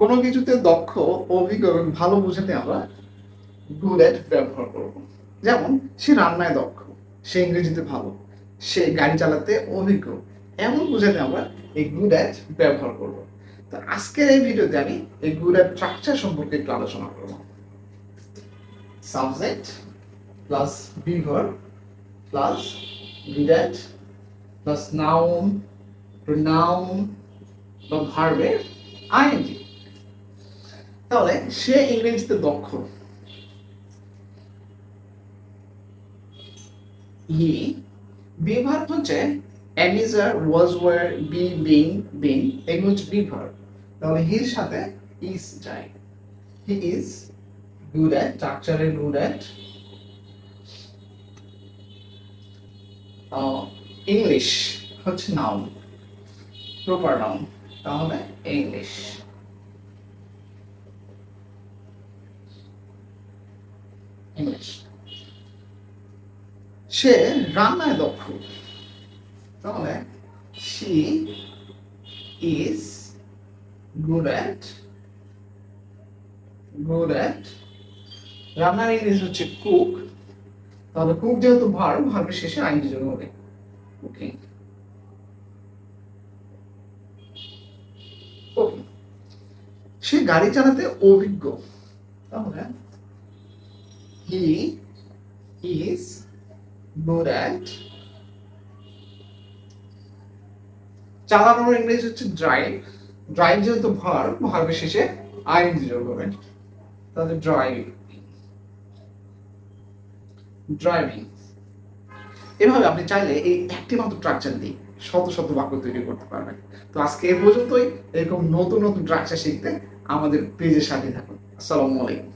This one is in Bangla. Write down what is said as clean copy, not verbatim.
কোনো কিছুতে দক্ষ, অভিজ্ঞ এবং ভালো বোঝাতে আমরা গুড অ্যাট ব্যবহার করব। যেমন সে রান্নায় দক্ষ, সে ইংরেজিতে ভালো, সে গাড়ি চালাতে অভিজ্ঞ, এমন বোঝাতে আমরা এই গুড অ্যাট ব্যবহার করব। তো আজকের এই ভিডিওতে আমি এই গুড অ্যাট স্ট্রাকচার সম্পর্কে একটু আলোচনা করব। Subject plus be verb plus good at plus noun, pronoun বা ভার্বের আইএনজি। তাহলে সে ইংরেজিতে দক্ষ, হি বিভার হচ্ছে am is are, was, were, be, being, being, এগুলো হচ্ছে বিভার। তাহলে হির সাথে ইজ যায়। হি ইজ গুড অ্যাট, স্ট্রাকচারে গুড অ্যাট ইংলিশ হচ্ছে নাউন, প্রপার নাউন, তাহলে ইংলিশ। ইংলিশ। সে রান্নায় দক্ষ, তাহলে শি ইজ গুড অ্যাট রান্নার ইংরেজি হচ্ছে কুক, তাহলে কুক যেহেতু ভার্বের শেষে আইনজি যোগ হবে, কুকিং। সে গাড়ি চালাতে অভিজ্ঞ, তাহলে হি ইজ গুড অ্যাট চালানোর ইংরেজি হচ্ছে ড্রাইভ, ড্রাইভ যেহেতু ভার্বের শেষে আইএনজি যোগ হবে, তাহলে ড্রাইভিং। এভাবে আপনি চাইলে এই একটি মাত্র স্ট্রাকচার দিয়ে শত শত বাক্য তৈরি করতে পারবেন। তো আজকে এ পর্যন্তই। এরকম নতুন নতুন স্ট্রাকচার শিখতে আমাদের পেজের সাথে থাকুন। আসসালামু আলাইকুম।